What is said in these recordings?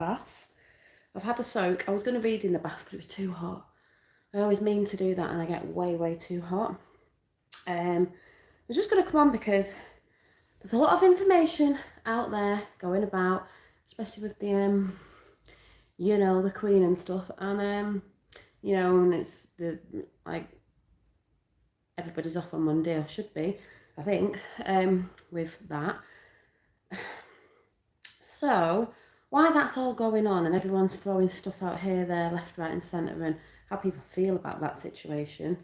bath. I've had a soak. I was going to read in the bath, but it was too hot. I always mean to do that and I get way too hot. I was just going to come on because there's a lot of information out there going about, especially with the the Queen and stuff, and and it's the like everybody's off on Monday, or should be, I think, with that. So why that's all going on and everyone's throwing stuff out here, there, left, right, and centre, and how people feel about that situation.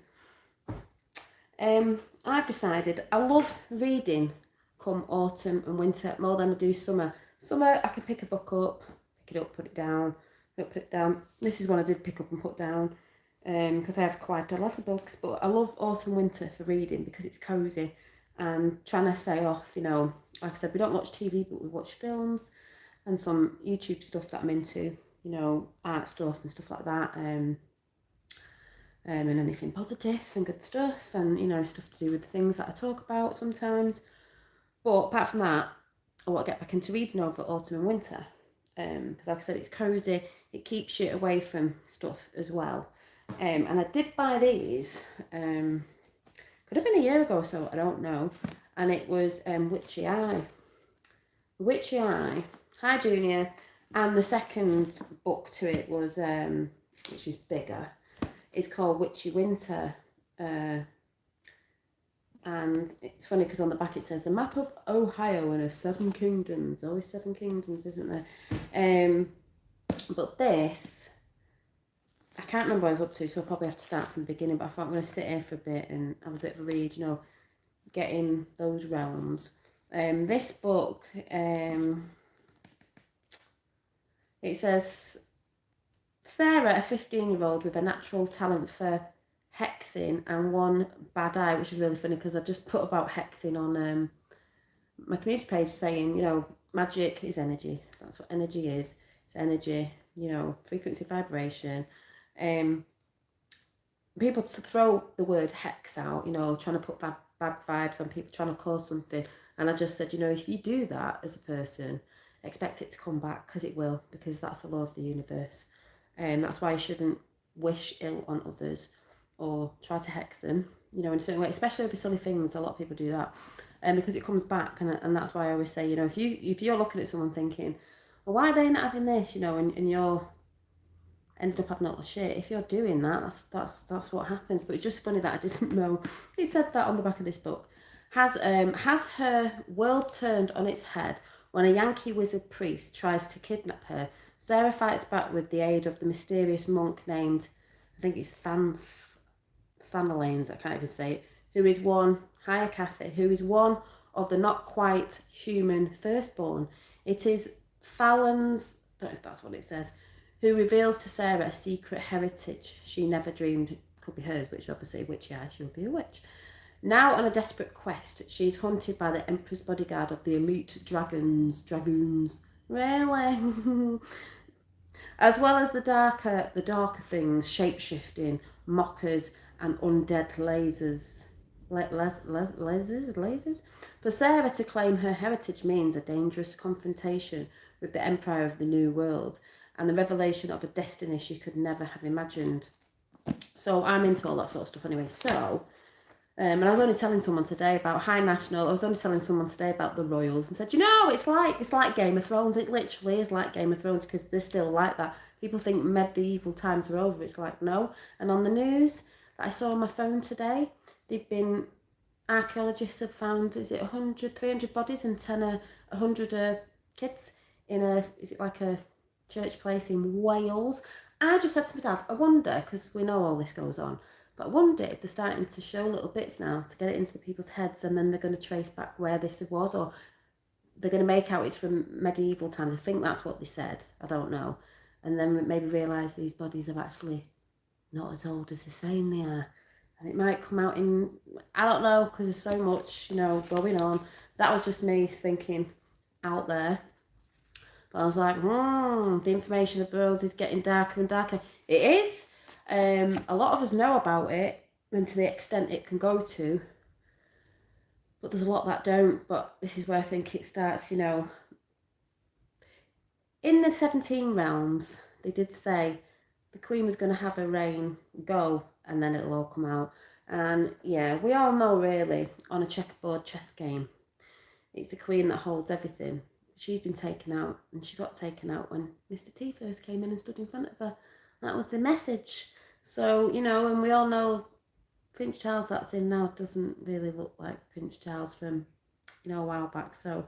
I've decided I love reading come autumn and winter more than I do summer. Summer, I could pick a book up, pick it up, put it down, put it down. This is one I did pick up and put down because I have quite a lot of books. But I love autumn, winter for reading because it's cosy and trying to stay off. Like I said, we don't watch TV, but we watch films and some YouTube stuff that I'm into. Art stuff and stuff like that. And anything positive and good stuff, and stuff to do with the things that I talk about sometimes. But apart from that, I want to get back into reading over autumn and winter, because like I said, it's cosy, it keeps you away from stuff as well. And I did buy these, could have been a year ago or so, I don't know, and it was Witchy Eye. Witchy Eye, Hi Junior, and the second book to it was, which is bigger, it's called Witchy Winter, and it's funny because on the back it says the map of Ohio and her 7 kingdoms. Always 7 kingdoms, isn't there? But this, I can't remember what I was up to, so I'll probably have to start from the beginning, but I thought I'm going to sit here for a bit and have a bit of a read, get in those realms. This book, it says, Sarah, a 15-year-old with a natural talent for hexing and one bad eye, which is really funny because I just put about hexing on my community page saying, magic is energy. That's what energy is. It's energy, frequency, vibration. People throw the word hex out, trying to put bad vibes on people, trying to cause something. And I just said, if you do that as a person, expect it to come back, because it will, because that's the law of the universe. That's why you shouldn't wish ill on others or try to hex them, in a certain way, especially over silly things. A lot of people do that, because it comes back, and that's why I always say, if you're looking at someone thinking, well, why are they not having this, and you're ended up having a lot of shit. If you're doing that, that's what happens. But it's just funny that I didn't know. It said that on the back of this book. Has her world turned on its head when a Yankee wizard priest tries to kidnap her? Sarah fights back with the aid of the mysterious monk named, I think it's Thanalanes, I can't even say it, who is one of the not quite human firstborn. It is Fallon's, I don't know if that's what it says, who reveals to Sarah a secret heritage she never dreamed could be hers, which obviously Witchy Eye, she'll be a witch. Now on a desperate quest, she's hunted by the Emperor's bodyguard of the elite dragoons, really, as well as the darker things, shape-shifting, mockers, and undead lasers. Lasers? For Sarah to claim her heritage means a dangerous confrontation with the Empire of the New World and the revelation of a destiny she could never have imagined. So I'm into all that sort of stuff anyway. So, and I was only telling someone today about High National. I was only telling someone today about the Royals and said, it's like Game of Thrones. It literally is like Game of Thrones because they're still like that. People think medieval times are over. It's like, no. And on the news that I saw on my phone today, archaeologists have found, is it 100, 300 bodies and 100 kids in is it like a church place in Wales? I just said to my dad, I wonder, because we know all this goes on, but I wonder if they're starting to show little bits now to get it into the people's heads, and then they're going to trace back where this was, or they're going to make out it's from medieval times. I think that's what they said. I don't know. And then maybe realise these bodies are actually not as old as they're saying they are. And it might come out in, I don't know, because there's so much, going on. That was just me thinking out there. But I was like, the information of the world is getting darker and darker. It is. A lot of us know about it, and to the extent it can go to. But there's a lot that don't. But this is where I think it starts, in the 17 realms, they did say the Queen was going to have her reign go, and then it'll all come out. And yeah, we all know really, on a checkerboard chess game, it's the Queen that holds everything. She's been taken out, and she got taken out when Mr. T first came in and stood in front of her. That was the message. So, you know, and we all know Prince Charles that's in now doesn't really look like Prince Charles from, you know, a while back. So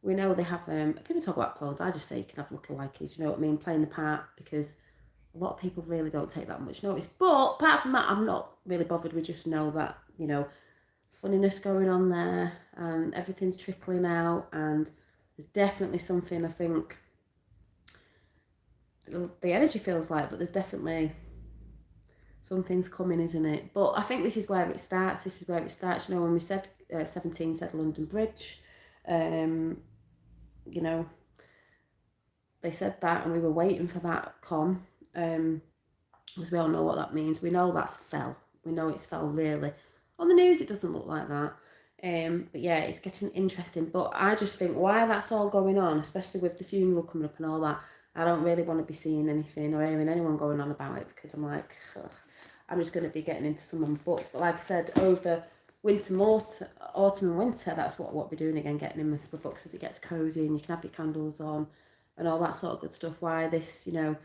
we know they have, people talk about clothes, I just say you can have lookalikes, you know what I mean, playing the part, because a lot of people really don't take that much notice. But apart from that, I'm not really bothered. We just know that, you know, funniness going on there, and everything's trickling out, and there's definitely something, I think, the energy feels like, but there's definitely something's coming, isn't it? But I think this is where it starts. You know, when we said 17 said London Bridge, you know, they said that, and we were waiting for that because we all know what that means. We know that's fell. We know it's fell, really. On the news, it doesn't look like that. But yeah, it's getting interesting. But I just think while that's all going on, especially with the funeral coming up and all that, I don't really want to be seeing anything or hearing anyone going on about it, because I'm like, ugh, I'm just going to be getting into someone's books. But like I said, over autumn and winter, that's what we're doing again, getting into the books as it gets cosy, and you can have your candles on and all that sort of good stuff. Why this, you know,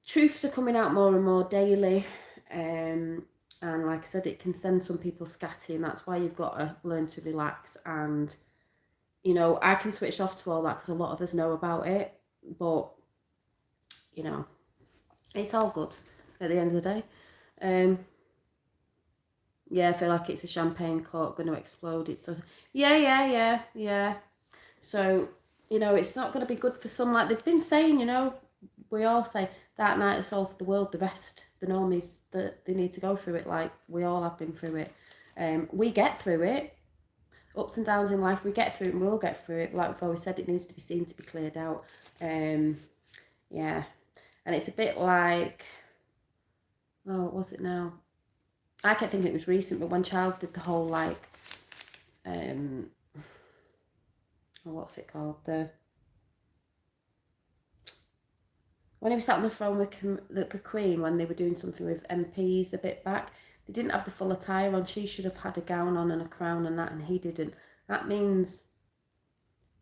truths are coming out more and more daily. And like I said, it can send some people scatty, and that's why you've got to learn to relax. And, you know, I can switch off to all that because a lot of us know about it, but, you know, it's all good at the end of the day. Yeah, I feel like it's a champagne cork going to explode. It's just, yeah. So, you know, it's not going to be good for some. Like they've been saying, you know, we all say Dark Night is all for the world. The rest, the normies, that they need to go through it. Like we all have been through it. We get through it. Ups and downs in life, we get through it, and we'll get through it. Like we've always said, it needs to be seen to be cleared out. Yeah, and it's a bit like, oh, what was it now? I kept thinking it was recent, but when Charles did the whole like, what's it called? When he was sat on the throne with the Queen, when they were doing something with MPs a bit back, they didn't have the full attire on. She should have had a gown on and a crown and that, and he didn't. That means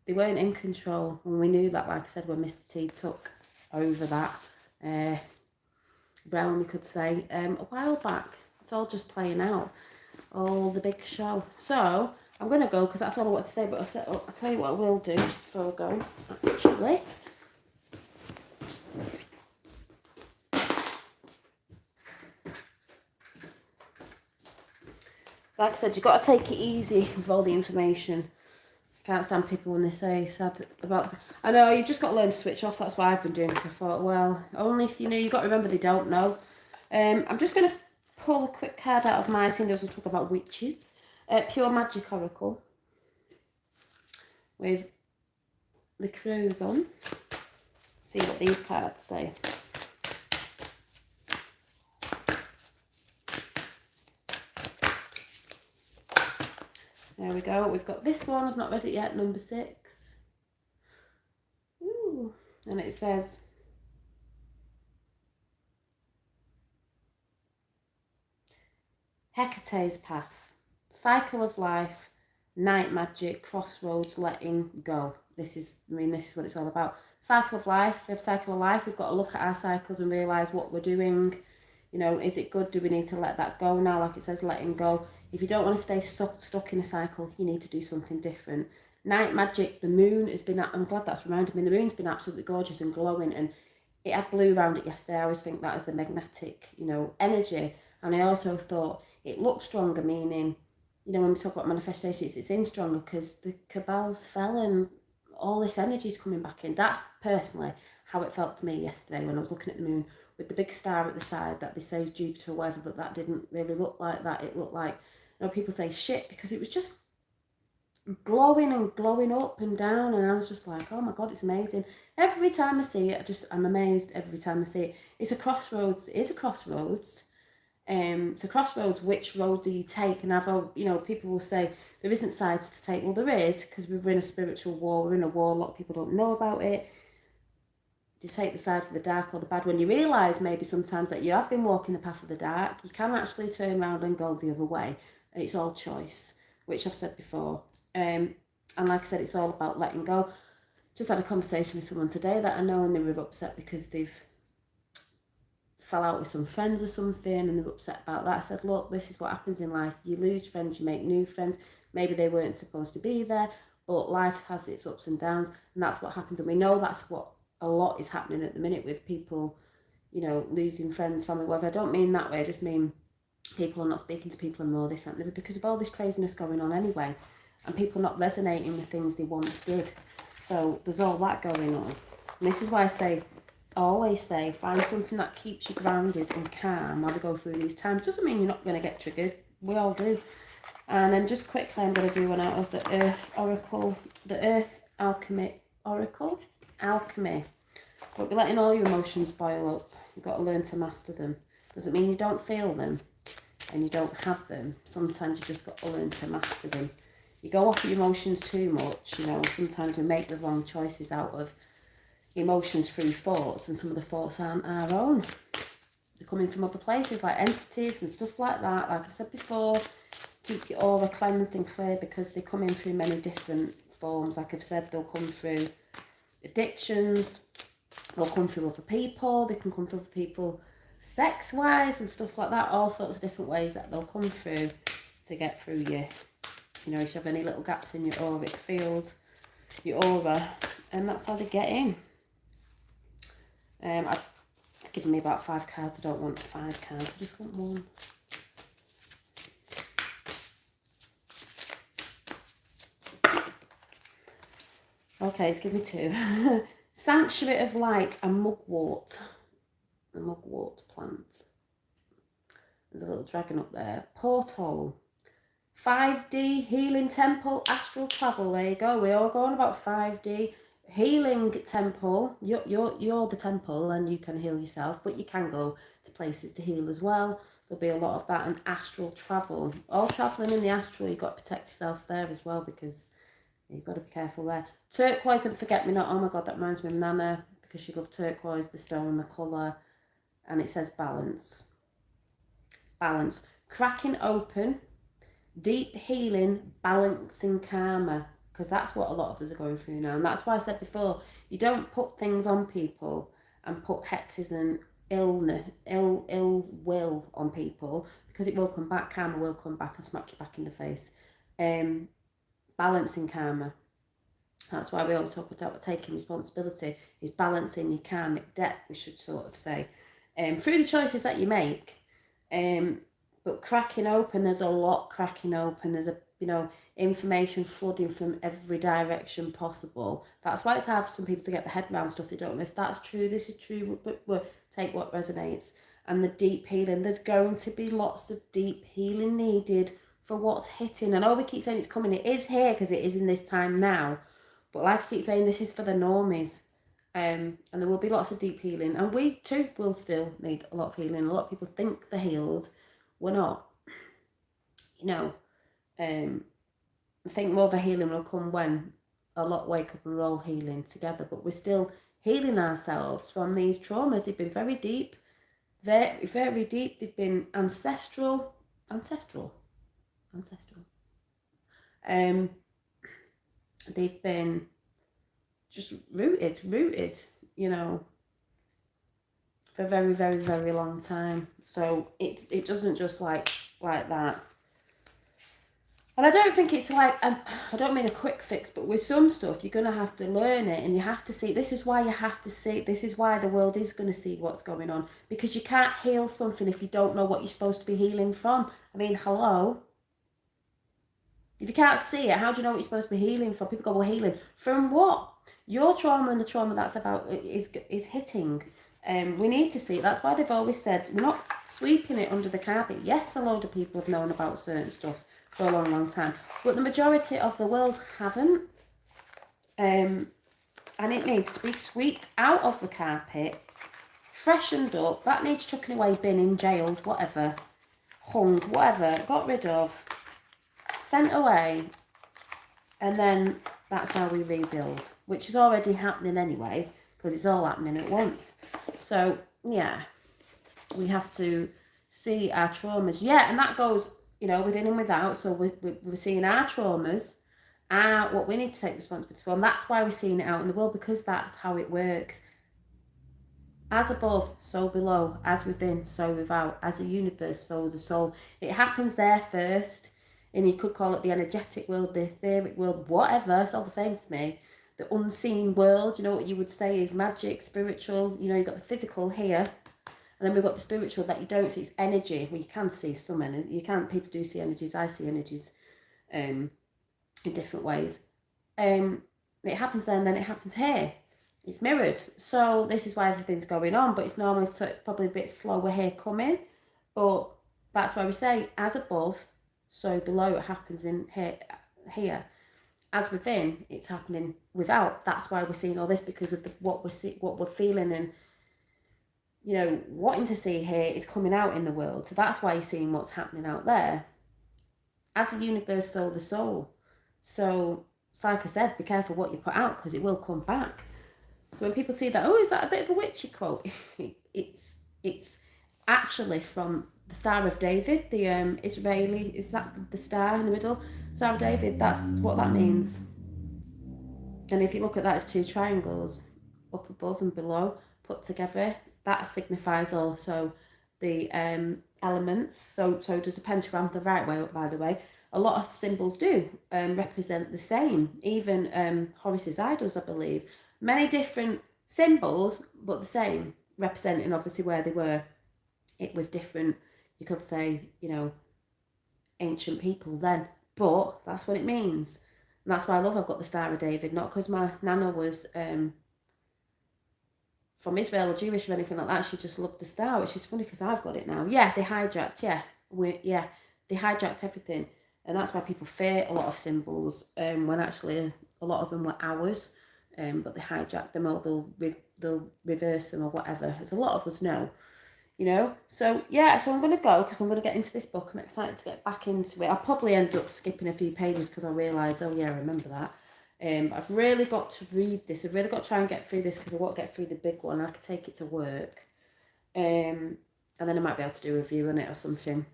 they weren't in control, and we knew that, like I said, when Mr. T took over that realm, we could say, a while back. It's all just playing out, all the big show. So I'm going to go, because that's all I want to say, but I'll tell you what I will do before I go, actually. Like I said, you've got to take it easy with all the information. Can't stand people when they say sad about... I know, you've just got to learn to switch off. That's why I've been doing it. I thought, well, only if you know. You've got to remember they don't know. I'm just going to pull a quick card out of my thing. We'll talk about witches. Pure Magic Oracle. With the crows on. See what these cards say. There we go. We've got this one. I've not read it yet. Number 6. Ooh. And it says, Hecate's path, cycle of life, night magic, crossroads, letting go. This is what it's all about. Cycle of life. We have cycle of life. We've got to look at our cycles and realise what we're doing. You know, is it good? Do we need to let that go now? Like it says, letting go. If you don't want to stay stuck in a cycle, you need to do something different. Night magic, the moon has been, I'm glad that's reminded me, the moon's been absolutely gorgeous and glowing, and it had blue around it yesterday. I always think that is the magnetic, you know, energy. And I also thought it looked stronger, meaning, you know, when we talk about manifestations, it's in stronger because the cabals fell and all this energy is coming back in. That's personally how it felt to me yesterday when I was looking at the moon with the big star at the side that they say is Jupiter or whatever, but that didn't really look like that. It looked like, you know, people say shit, because it was just glowing and glowing up and down, and I was just like, oh my god, it's amazing. Every time I see it, I'm amazed every time I see it. It's a crossroads. It is a crossroads. It's a crossroads. Which road do you take? And you know, people will say there isn't sides to take. Well, there is, because we're in a spiritual war. We're in a war. A lot of people don't know about it. you take the side for the dark or the bad. When you realise maybe sometimes that you have been walking the path of the dark, you can actually turn around and go the other way. It's all choice, which I've said before. And like I said, it's all about letting go. Just had a conversation with someone today that I know, and they were upset because they've fell out with some friends or something, and they're upset about that. I said, look, this is what happens in life. You lose friends, you make new friends. Maybe they weren't supposed to be there, but life has its ups and downs, and that's what happens. And we know that's what a lot is happening at the minute with people, you know, losing friends, family, whatever. I don't mean that way. I just mean people are not speaking to people anymore, this and that, because of all this craziness going on anyway, and people not resonating with things they once did. So there's all that going on. And this is why I always say, find something that keeps you grounded and calm while we go through these times. Doesn't mean you're not going to get triggered. We all do. And then just quickly, I'm going to do one out of the Earth Oracle, the Earth Alchemy Oracle. Alchemy. But we're letting all your emotions boil up. You've got to learn to master them. Doesn't mean you don't feel them and you don't have them. Sometimes you just got to learn to master them. You go off your emotions too much, you know. Sometimes we make the wrong choices out of emotions through thoughts, and some of the thoughts aren't our own. They're coming from other places, like entities and stuff like that. Like I've said before, keep your aura cleansed and clear, because they come in through many different forms. Like I've said, they'll come through addictions, they'll come through other people, they can come through other people sex-wise and stuff like that. All sorts of different ways that they'll come through to get through you. You know, if you have any little gaps in your auric field, your aura, and that's how they get in. It's given me about 5 cards. I don't want 5 cards, I just want one. Okay, it's given me 2. Sanctuary of Light and Mugwort. The Mugwort plant. There's a little dragon up there. Porthole. 5D Healing Temple, Astral Travel. There you go. We're all going about 5D. Healing temple. You're the temple and you can heal yourself, but you can go to places to heal as well. There'll be a lot of that. And astral travel. All travelling in the astral, you've got to protect yourself there as well, because you've got to be careful there. Turquoise and forget-me-not. Oh my God, that reminds me of Nana, because she loved turquoise, the stone, the colour. And it says balance. Balance. Cracking open. Deep healing, balancing karma, because that's what a lot of us are going through now. And that's why I said before, you don't put things on people and put hexes and ill will on people, because it will come back. Karma will come back and smack you back in the face. Balancing karma. That's why we always talk about taking responsibility, is balancing your karmic debt, we should sort of say, through the choices that you make. But cracking open, there's a lot cracking open. There's information flooding from every direction possible. That's why it's hard for some people to get their head around stuff. They don't know if that's true, this is true, but take what resonates. And the deep healing, there's going to be lots of deep healing needed for what's hitting. I know we keep saying it's coming. It is here because it is in this time now. But like I keep saying, this is for the normies. And there will be lots of deep healing. And we too will still need a lot of healing. A lot of people think they're healed. We're not. I think more of a healing will come when a lot wake up and we're all healing together. But we're still healing ourselves from these traumas. They've been very deep, very, very deep. They've been ancestral. They've been just rooted, for a very, very, very long time. So it doesn't just like that. And I don't think it's like, I don't mean a quick fix, but with some stuff, you're going to have to learn it and you have to see. This is why you have to see. This is why the world is going to see what's going on. Because you can't heal something if you don't know what you're supposed to be healing from. I mean, hello? If you can't see it, how do you know what you're supposed to be healing from? People go, well, healing from what? Your trauma and the trauma that's about is hitting. We need to see it. That's why they've always said, we're not sweeping it under the carpet. Yes, a load of people have known about certain stuff for a long, long time. But the majority of the world haven't. And it needs to be swept out of the carpet, freshened up. That needs chucking away, binning, jailed, whatever, hung, whatever, got rid of, sent away. And then that's how we rebuild, which is already happening anyway, because it's all happening at once. So yeah, we have to see our traumas. Yeah, and that goes, you know, within and without. So we're seeing our traumas, what we need to take responsibility for, and that's why we're seeing it out in the world, because that's how it works. As above, so below. As within, so without. As a universe, so the soul. It happens there first, and you could call it the energetic world, the etheric world, whatever. It's all the same to me. The unseen world, you know, what you would say is magic, spiritual. You know, you've got the physical here, and then we've got the spiritual that you don't see. It's energy. Well, you can see some energy. You can. People do see energies. I see energies, in different ways. It happens there, and then it happens here. It's mirrored. So this is why everything's going on, but it's normally probably a bit slower here coming. But that's why we say, as above, so below. It happens in here. As within, it's happening without. That's why we're seeing all this, because of what we're feeling, and you know, wanting to see here is coming out in the world. So that's why you're seeing what's happening out there. As a universe, so the soul. So like I said, be careful what you put out, because it will come back. So when people see that, oh, is that a bit of a witchy quote? it's actually from the Star of David, the Israeli, is that the star in the middle? Star of David, that's what that means. And if you look at that, it's two triangles, up above and below, put together. That signifies also the elements. So does the pentagram the right way up, by the way. A lot of symbols do represent the same. Even Horus's idols, I believe. Many different symbols, but the same, representing obviously where they were. It with different, you could say, you know, ancient people then. But that's what it means. And that's why I've got the Star of David, not because my nana was from Israel or Jewish or anything like that. She just loved the star, which is funny because I've got it now. Yeah, they hijacked, they hijacked everything. And that's why people fear a lot of symbols, when actually a lot of them were ours. But they hijack them, or they'll reverse them or whatever, as a lot of us know, you know. So yeah, so I'm going to go, because I'm going to get into this book. I'm excited to get back into it. I'll probably end up skipping a few pages because I realise, oh yeah, I remember that. But I've really got to read this. I've really got to try and get through this, because I won't get through the big one. I could take it to work, and then I might be able to do a review on it or something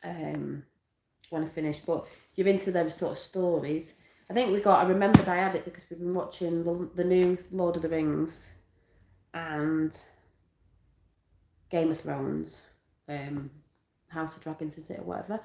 when I finish. But if you're into those sort of stories, I remembered I had it because we've been watching the new Lord of the Rings and Game of Thrones, House of Dragons, is it, or whatever.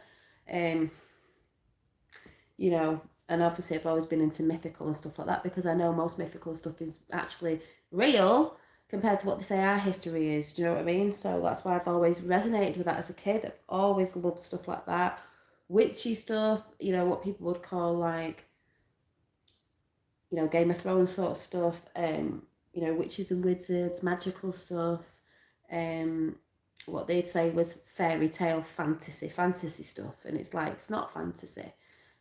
You know, and obviously I've always been into mythical and stuff like that, because I know most mythical stuff is actually real compared to what they say our history is. Do you know what I mean? So that's why I've always resonated with that as a kid. I've always loved stuff like that. Witchy stuff, you know, what people would call like, you know, Game of Thrones sort of stuff, you know, witches and wizards, magical stuff, what they'd say was fairy tale fantasy stuff, and it's like, it's not fantasy,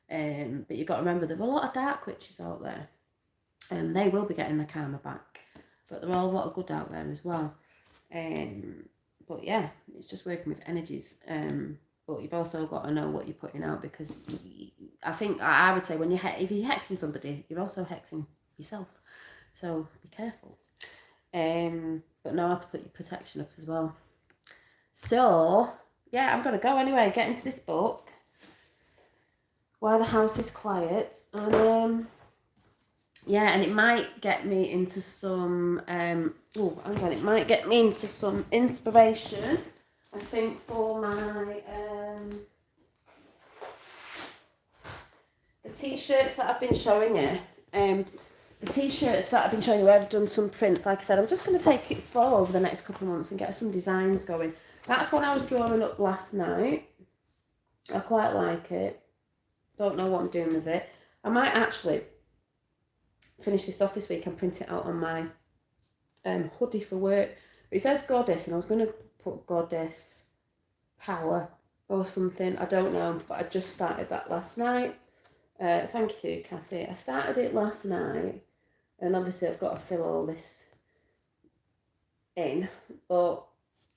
but you've got to remember there are a lot of dark witches out there, and they will be getting their karma back, but there are a lot of good out there as well, but yeah, it's just working with energies, but you've also got to know what you're putting out, because I think I would say if you're hexing somebody, you're also hexing yourself. So be careful. But know how to put your protection up as well. So yeah, I'm gonna go anyway. Get into this book while the house is quiet, and yeah, and it might get me into some. It might get me into some inspiration, I think, for my the t-shirts that I've been showing you. The t-shirts that I've been showing you, where I've done some prints. Like I said, I'm just going to take it slow over the next couple of months and get some designs going. That's what I was drawing up last night. I quite like it. Don't know what I'm doing with it. I might actually finish this off this week and print it out on my hoodie for work. It says goddess, and I was going to put goddess power or something. I don't know, but I just started that last night. Thank you, Kathy. I started it last night, and obviously I've got to fill all this in, but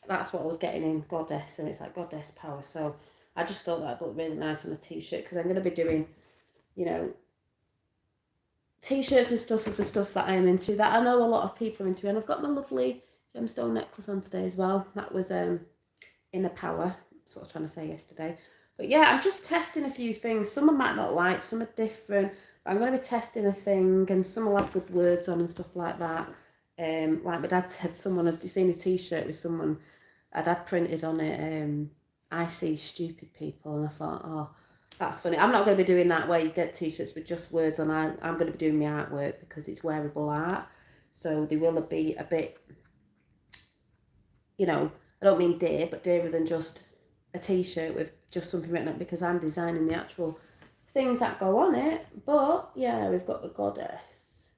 that's what I was getting in, goddess, and it's like goddess power. So I just thought that'd look really nice on a t-shirt, because I'm going to be doing, you know, t-shirts and stuff of the stuff that I'm into, that I know a lot of people are into. And I've got my lovely gemstone necklace on today as well. That was Inner Power. That's what I was trying to say yesterday. But yeah, I'm just testing a few things. Some I might not like, some are different. But I'm going to be testing a thing, and some will have good words on and stuff like that. Like my dad said, someone had seen a t-shirt with someone, my dad printed on it, I see stupid people, and I thought, oh, that's funny. I'm not going to be doing that where you get t-shirts with just words on. I'm going to be doing my artwork because it's wearable art. So they will be a bit, you know, I don't mean dear, but dearer than just a t-shirt with just something written up, because I'm designing the actual things that go on it. But yeah, we've got the goddess.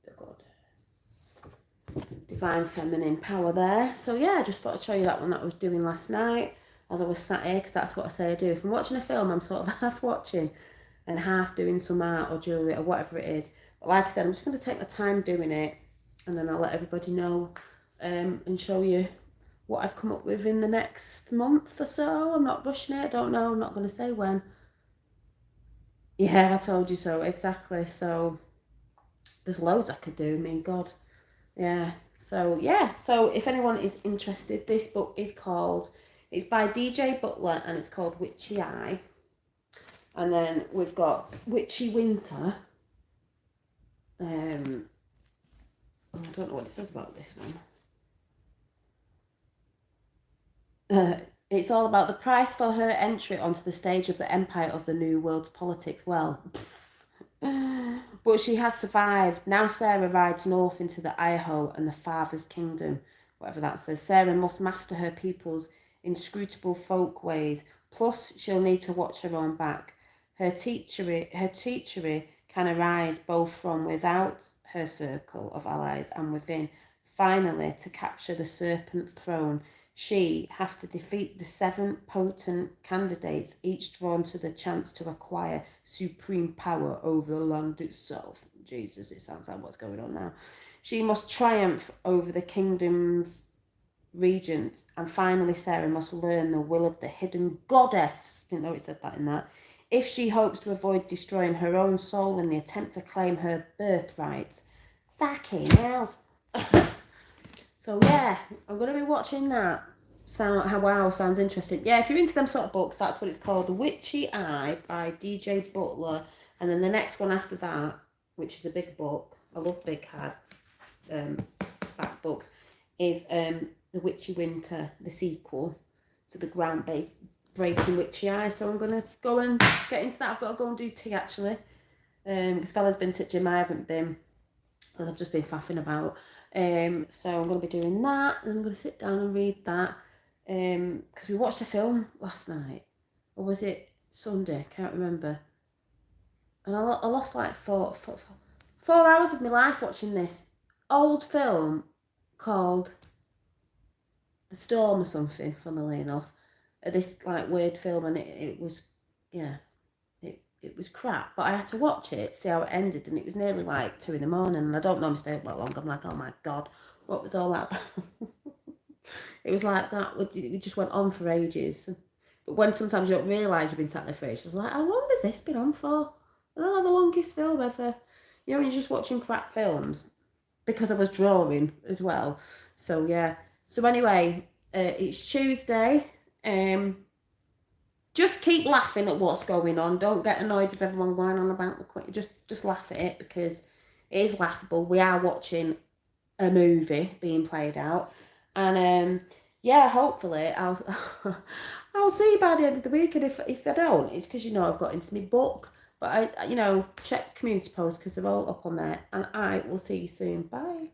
The goddess. Divine feminine power there. So yeah, I just thought I'd show you that one that I was doing last night as I was sat here, because that's what I say I do. If I'm watching a film, I'm sort of half watching and half doing some art or jewellery or whatever it is. But like I said, I'm just going to take my time doing it, and then I'll let everybody know and show you what I've come up with in the next month or so. I'm not rushing it. I don't know. I'm not going to say when. Yeah, I told you so. Exactly. So there's loads I could do. I mean, God. Yeah. So, yeah. So if anyone is interested, this book is called, it's by DJ Butler, and it's called Witchy Eye. And then we've got Witchy Winter. I don't know what it says about this one. It's all about the price for her entry onto the stage of the empire of the new world's politics. Well, but she has survived. Now Sarah rides north into the Idaho and the Father's Kingdom, whatever that says. Sarah must master her people's inscrutable folk ways. Plus, she'll need to watch her own back. Her teachery can arise both from without her circle of allies and within. Finally, to capture the serpent throne, she have to defeat the 7 potent candidates, each drawn to the chance to acquire supreme power over the land itself. Jesus, it sounds like what's going on now. She must triumph over the kingdom's regents, and finally Sarah must learn the will of the hidden goddess. Didn't know it said that in that. If she hopes to avoid destroying her own soul in the attempt to claim her birthright. Fucking hell. So yeah, I'm going to be watching that. Wow, sounds interesting. Yeah, if you're into them sort of books, that's what it's called. The Witchy Eye by DJ Butler. And then the next one after that, which is a big book, I love big back books, is The Witchy Winter, the sequel to the groundbreaking Witchy Eye. So I'm going to go and get into that. I've got to go and do tea, actually. Because Bella's been to gym, I haven't been. I've just been faffing about. So I'm going to be doing that, and I'm going to sit down and read that, because we watched a film last night, or was it Sunday? Can't remember. And I lost like 4 hours of my life watching this old film called The Storm or something, funnily enough. This like weird film, and it was, yeah, it was crap, but I had to watch it, see how it ended, and it was nearly like 2 a.m, and I don't normally stay up that long. I'm like, oh my God, what was all that about? It was like that, it just went on for ages. But when sometimes you don't realise you've been sat there for ages, like, how long has this been on for? I don't know, the longest film ever. You know, when you're just watching crap films, because I was drawing as well. So yeah. So anyway, it's Tuesday. Just keep laughing at what's going on. Don't get annoyed with everyone going on about the quick. Just laugh at it, because it is laughable. We are watching a movie being played out, and yeah, hopefully I'll I'll see you by the end of the week. And if I don't, it's because I've got into my book. But I check community posts because they're all up on there, and I will see you soon. Bye.